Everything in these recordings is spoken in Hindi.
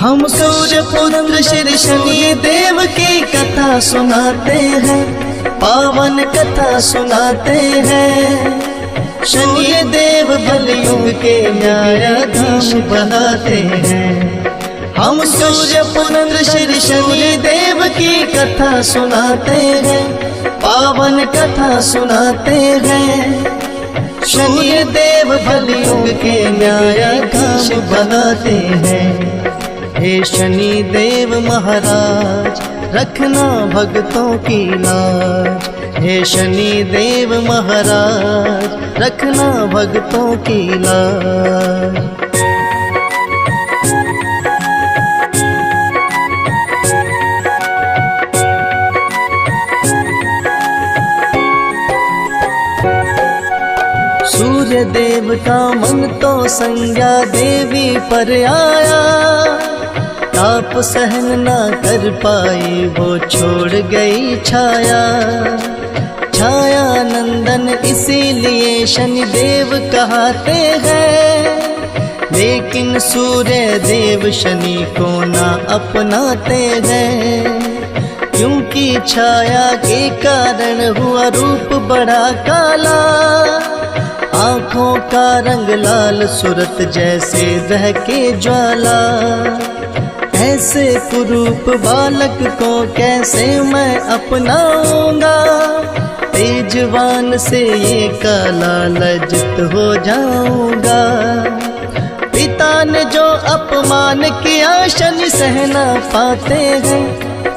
हम सूर्य पुत्र श्री शनि देव की कथा सुनाते हैं, पावन कथा सुनाते हैं। शनि देव कलयुग के न्यायाधीश बनाते हैं। हम सूर्य पुत्र श्री शनि देव की कथा सुनाते हैं, पावन कथा सुनाते हैं। शनि देव कलयुग के न्यायाधीश बनाते हैं। हे शनि देव महाराज रखना भक्तों की लाज। हे शनि देव महाराज रखना भक्तों की लाज। सूर्य देव का मन तो संज्ञा देवी पर आया, ताप सहन ना कर पाई वो छोड़ गई छाया। छाया नंदन इसीलिए शनि देव कहते हैं, लेकिन सूर्य देव शनि को ना अपनाते हैं। क्योंकि छाया के कारण हुआ रूप बड़ा काला, आँखों का रंग लाल सूरत जैसे दहके ज्वाला। ऐसे कुरूप बालक को कैसे मैं अपनाऊंगा, तेजवान से ये काला लज्जित हो जाऊंगा। पिता ने जो अपमान किया शनि सहना पाते हैं,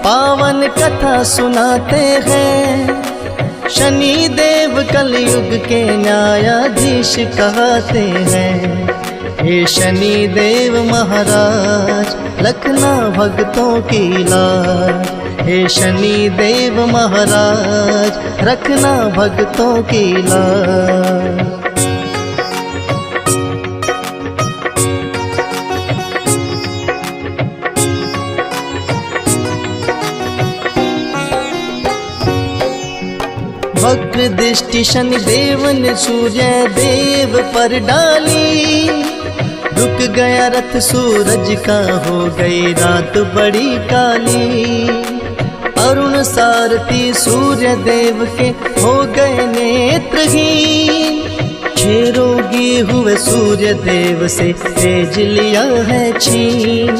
पावन कथा सुनाते हैं। शनि देव कलयुग के न्यायाधीश कहते हैं। हे शनि देव महाराज रखना भक्तों की लाज। हे शनि देव महाराज रखना भक्तों की लाज। वक्र दृष्टि शनि देव ने सूर्य देव पर डाली, रुक गया रथ सूरज का हो गई रात बड़ी काली। अरुण सारथी सूर्य देव के हो गए नेत्रहीन, रोगी हुए सूर्य देव से तेज लिया है छीन।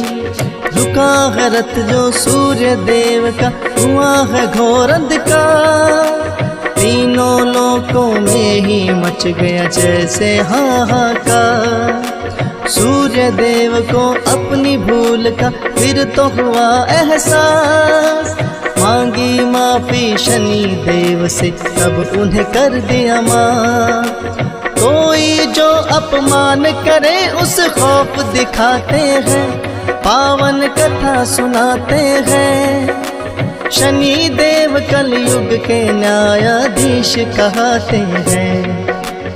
रुका है रथ जो सूर्य देव का हुआ है घोर अंधकार, तीनों लोकों में ही मच गया जैसे हाहाकार। सूर्य देव को अपनी भूल का फिर तो हुआ एहसास, मांगी माफी शनि देव से तब उन्हें कर दिया माफ। कोई जो अपमान करे उस खौफ दिखाते हैं, पावन कथा सुनाते हैं। शनि देव कलयुग के न्यायाधीश कहते हैं।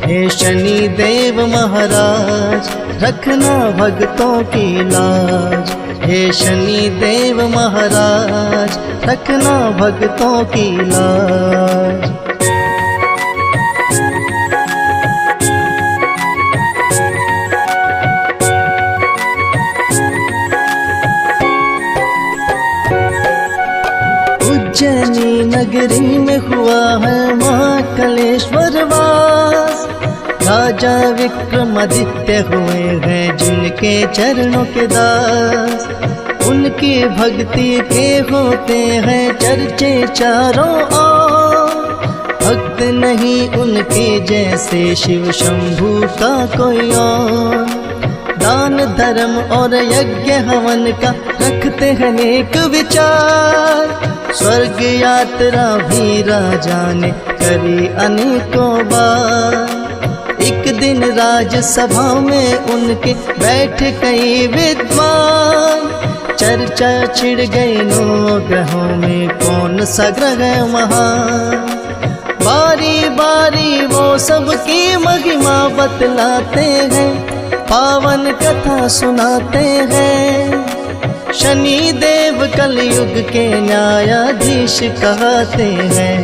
हे शनि देव महाराज रखना भक्तों की लाज। हे शनि देव महाराज रखना भक्तों की लाज। उज्जैनी नगरी में हुआ है महाकालेश्वर वास, राजा विक्रमादित्य हुए हैं जिनके चरणों के दास। उनकी भक्ति के होते हैं चर्चे चारों ओर, भक्त नहीं उनके जैसे शिव शंभू का कोई और। दान धर्म और यज्ञ हवन का रखते हैं नेक विचार, स्वर्ग यात्रा भी राजा ने करी अनेकों बार। एक दिन राजसभा में उनके बैठ कई विद्वान, चर्चा छिड़ गई नौ ग्रहों में कौन सा ग्रह महान। बारी बारी वो सबकी महिमा बतलाते हैं, पावन कथा सुनाते हैं। शनि देव कलयुग के न्यायाधीश कहते हैं।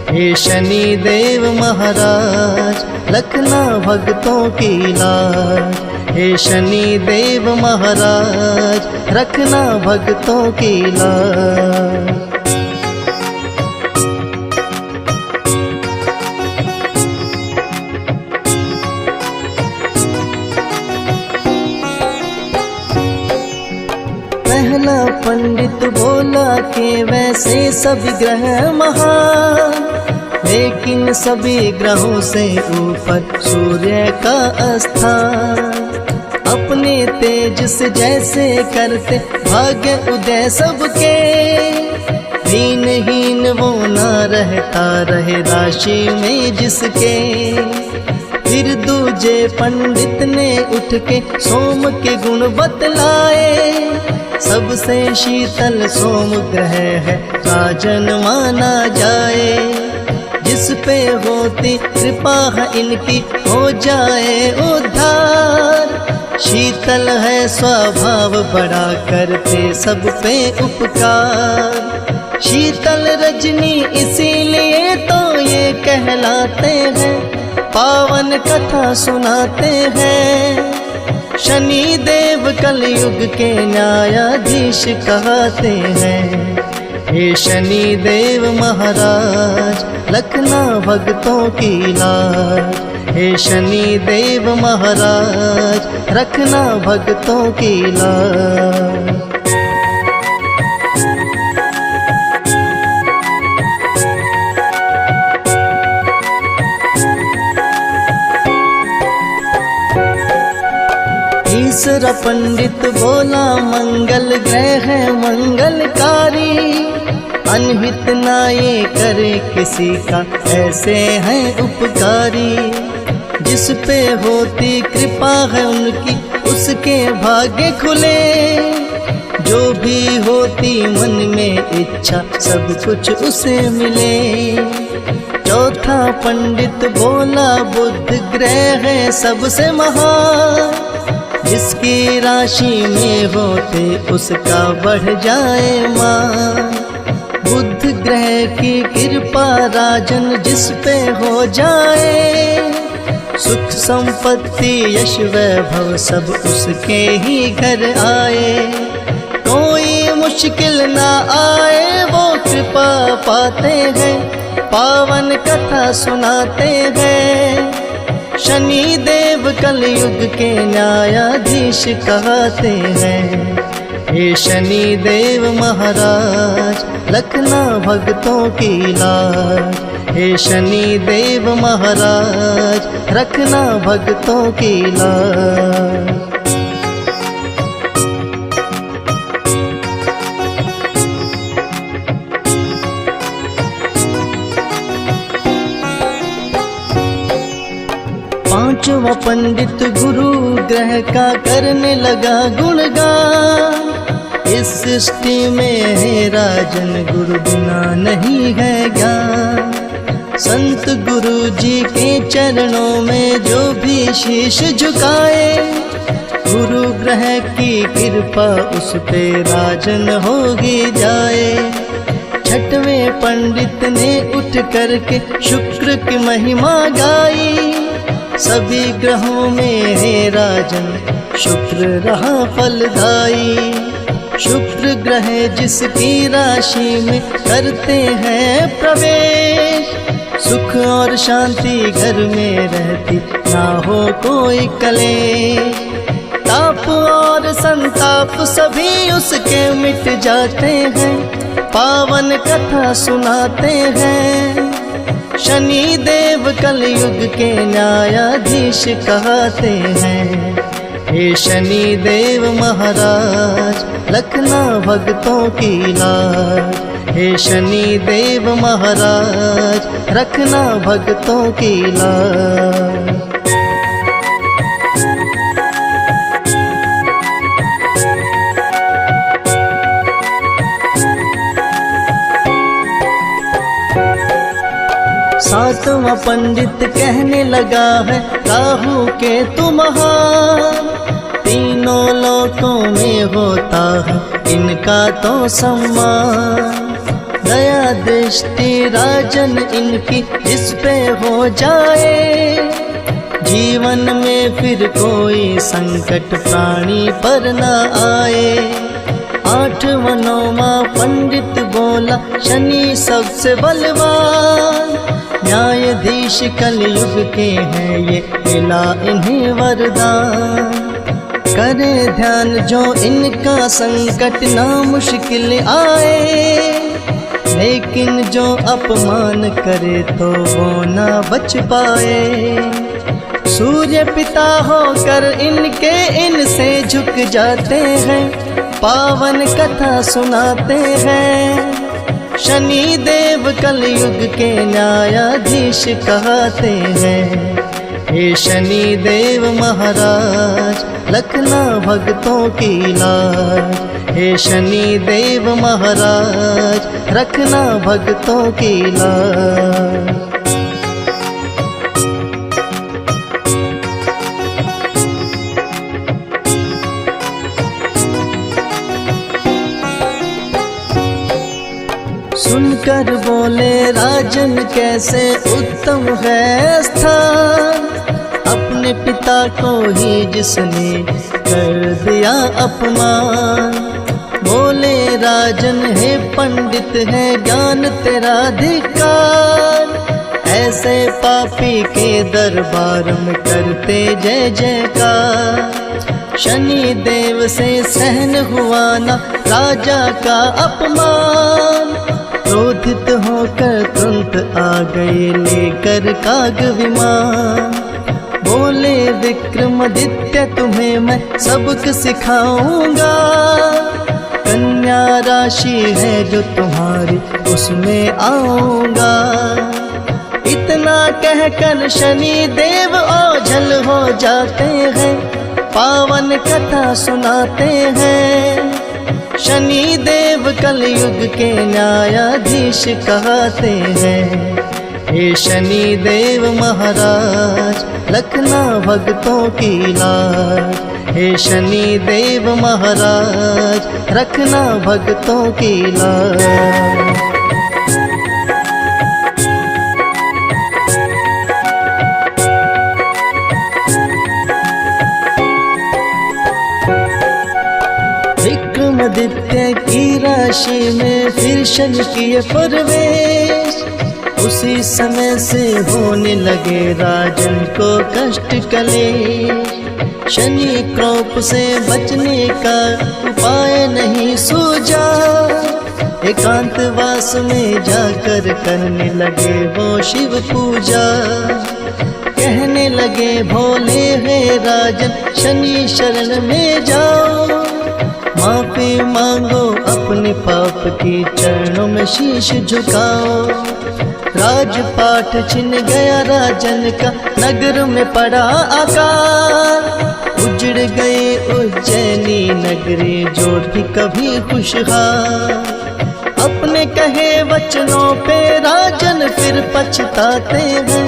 हे शनि देव महाराज रखना भक्तों की लाज। हे शनि देव महाराज रखना भक्तों की लाज। पहला पंडित बोला कि वैसे सभी ग्रह महान, लेकिन सभी ग्रहों से ऊपर सूर्य का स्थान। अपने तेज से जैसे करते भाग्य उदय सबके, दीनहीन वो ना रहता रहे राशि में जिसके। फिर दूजे पंडित ने उठ के सोम के गुण बतलाए, सबसे शीतल सोम ग्रह है राजन माना जाए। जिस पे होती कृपा है इनकी हो जाए उद्धार, शीतल है स्वभाव बड़ा करते सब पे उपकार। शीतल रजनी इसीलिए तो ये कहलाते हैं, पावन कथा सुनाते हैं। शनि देव कलयुग के न्यायाधीश कहते हैं। हे शनि देव महाराज रखना भक्तों की लाज। हे शनि देव महाराज रखना भक्तों की लाज। तीसरा पंडित बोला मंगल ग्रह है मंगलकारी, अनहित ना ये करे किसी का ऐसे हैं उपकारी। जिस पे होती कृपा है उनकी उसके भाग्य खुले, जो भी होती मन में इच्छा सब कुछ उसे मिले। चौथा पंडित बोला बुध ग्रह है सबसे महान, जिसकी राशि में होते उसका बढ़ जाए मान। बुध ग्रह की कृपा राजन जिस पे हो जाए, सुख संपत्ति यश वैभव सब उसके ही घर आए। कोई मुश्किल ना आए वो कृपा पाते हैं, पावन कथा सुनाते हैं। शनि देव कलयुग के न्यायाधीश कहते हैं। हे शनि देव महाराज रखना भक्तों की लाज। हे शनि देव महाराज रखना भक्तों की लाज। पांचवा पंडित गुरु ग्रह का करने लगा गुणगान। इस सृष्टि में है राजन गुरु बिना नहीं है ज्ञान। संत गुरु जी के चरणों में जो भी शीश झुकाए, गुरु ग्रह की कृपा उस पे राजन होगी जाए। छठवें पंडित ने उठ करके शुक्र की महिमा गाई, सभी ग्रहों में है राजन शुक्र रहा फलदाई। शुक्र ग्रह जिसकी राशि में करते हैं प्रवेश, सुख और शांति घर में रहती ना हो कोई कलेश। ताप और संताप सभी उसके मिट जाते हैं, पावन कथा सुनाते हैं। शनि देव कलयुग के न्यायाधीश कहते हैं। हे शनि देव महाराज रखना भक्तों की लाज। हे शनि देव महाराज रखना भक्तों की लाज। सातवां पंडित कहने लगा है राहु केतु महान, तीनों लोकों में होता है इनका तो सम्मान। दया दृष्टि राजन इनकी जिस पे हो जाए, जीवन में फिर कोई संकट प्राणी पर न आए। 8वां 9वां पंडित बोला शनि सबसे बलवान, न्यायाधीश कलयुग के हैं ये मिला इन्हें वरदान। करे ध्यान जो इनका संकट ना मुश्किल आए, लेकिन जो अपमान करे तो वो ना बच पाए। सूर्य पिता होकर इनके इनसे झुक जाते हैं, पावन कथा सुनाते हैं। शनि देव कलयुग के न्यायाधीश कहते हैं। हे शनि देव महाराज रखना भक्तों की लाज। हे शनि देव महाराज रखना भक्तों की लाज। सुनकर बोले राजन कैसे उत्तम है स्थान, अपने पिता को ही जिसने कर दिया अपमान। बोले राजन हे पंडित है ज्ञान तेरा धिक्कार, ऐसे पापी के दरबार में करते जय जयकार। शनि देव से सहन हुआ ना राजा का अपमान, क्रोधित होकर तुरंत आ गए लेकर काग विमान। बोले विक्रमादित्य तुम्हें मैं सबक सिखाऊंगा, कन्या राशि है जो तुम्हारी उसमें आऊंगा। इतना कहकर शनि देव ओझल हो जाते हैं, पावन कथा सुनाते हैं। शनि देव कलयुग के न्यायाधीश कहते हैं। हे शनि देव महाराज रखना भक्तों की लाज। हे शनि देव महाराज रखना भक्तों की लाज। विक्रमादित्य की राशि में फिर शनि किए प्रवेश, उसी समय से होने लगे राजन को कष्ट कलेश। शनि क्रोध से बचने का उपाय नहीं सूझा, एकांतवास में जाकर करने लगे वो शिव पूजा। कहने लगे भोले हे राजन शनि शरण में जाओ, माफी मांगो अपने पाप की चरणों में शीश झुकाओ। राजपाट छिन गया राजन का नगर में पड़ा आकार, उजड़ गए उज्जैनी नगरी जो थी कभी खुशहाल। अपने कहे वचनों पे राजन फिर पछताते हैं,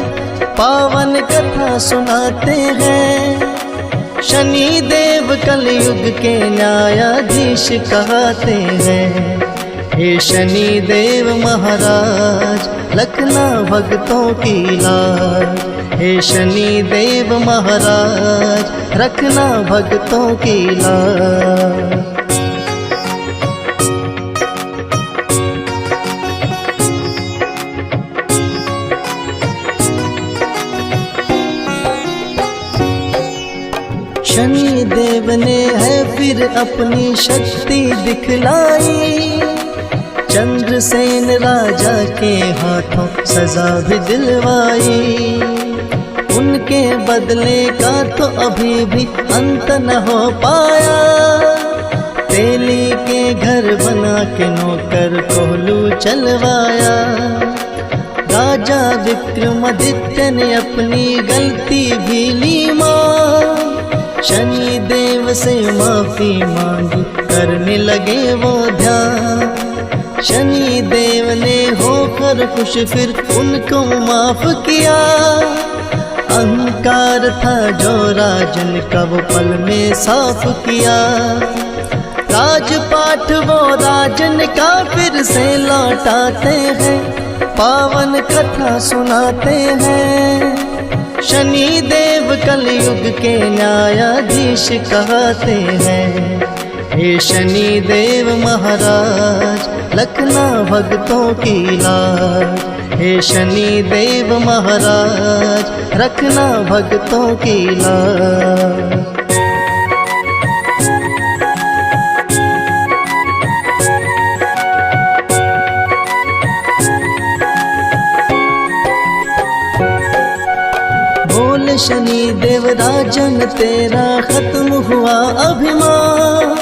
पावन कथा सुनाते हैं। शनि देव कलयुग के न्यायाधीश कहते हैं। हे शनि देव महाराज रखना भक्तों की लाज। हे शनि देव महाराज रखना भक्तों की लाज। शनि देव ने है फिर अपनी शक्ति दिखलाई, चंद्रसेन राजा के हाथों सजा भी दिलवाई। उनके बदले का तो अभी भी अंत न हो पाया, तेली के घर बना के नौकर कोहलू चलवाया। राजा विक्रमादित्य ने अपनी गलती भी ली मान, शनि देव से माफी मांगी करने लगे वो ध्यान। शनि देव ने होकर खुश फिर उनको माफ किया, अहंकार था जो राजन का वो पल में साफ किया। राजपाट वो राजन का फिर से लौटाते हैं, पावन कथा सुनाते हैं। शनि देव कलयुग के न्यायाधीश कहते हैं। हे शनि देव महाराज रखना भक्तों की लाज। हे शनि देव महाराज रखना भक्तों की लाज। बोल शनि देव राजन तेरा खत्म हुआ अभिमान,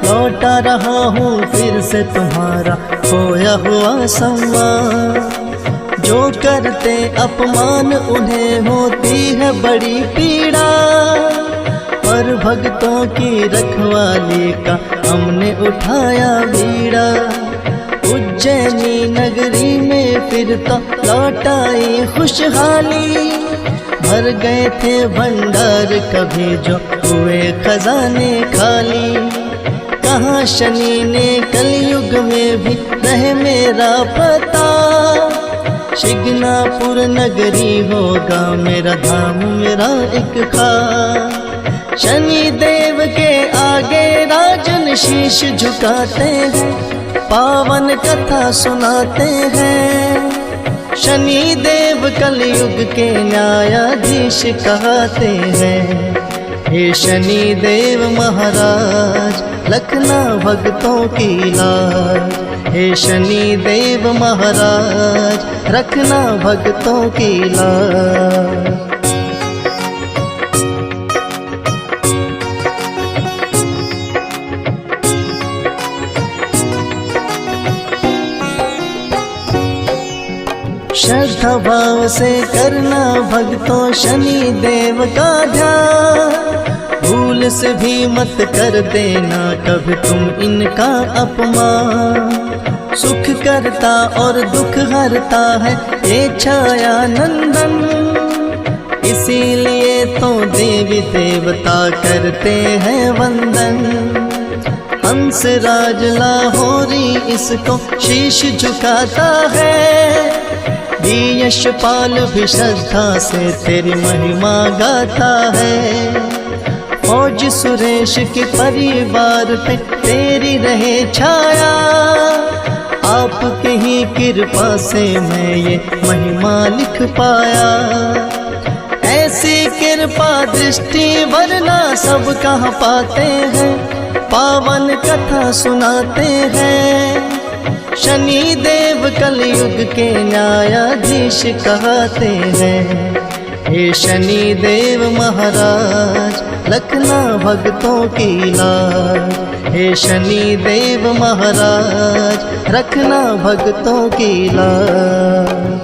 लौटा रहा हूँ फिर से तुम्हारा खोया हुआ सम्मान। जो करते अपमान उन्हें होती है बड़ी पीड़ा, पर भक्तों की रखवाली का हमने उठाया बीड़ा। उज्जैनी नगरी में फिर तो लौटाई खुशहाली, भर गए थे भंडार कभी जो हुए खजाने खाली। कहाँ शनि ने कलयुग में भी रहे मेरा पता, शिगनापुर नगरी होगा मेरा धाम मेरा एक खास। शनि देव के आगे राजन शीश झुकाते हैं, पावन कथा सुनाते हैं। शनि देव कलयुग के न्यायाधीश कहते हैं। हे शनि देव महाराज रखना भक्तों की लाज। हे शनि देव महाराज रखना भक्तों की लाज। श्रद्धा भाव से करना भक्तों शनि देव का ध्यान, भूल से भी मत कर देना कभी तुम इनका अपमान। सुख करता और दुख हरता है ये छाया नंदन, इसीलिए तो देवी देवता करते हैं वंदन। हंस राज लाहौरी इसको शीश झुकाता है, यशपाल भी श्रद्धा से तेरी महिमा गाता है। फौज सुरेश के परिवार पे तेरी रहे छाया, आपके ही कृपा से मैं ये महिमा लिख पाया। ऐसी कृपा दृष्टि वरना सब कहाँ पाते हैं, पावन कथा सुनाते हैं। शनि देव कलयुग के न्यायाधीश कहते हैं। हे शनि देव महाराज रखना भक्तों की लाज। हे शनि देव महाराज रखना भक्तों की लाज।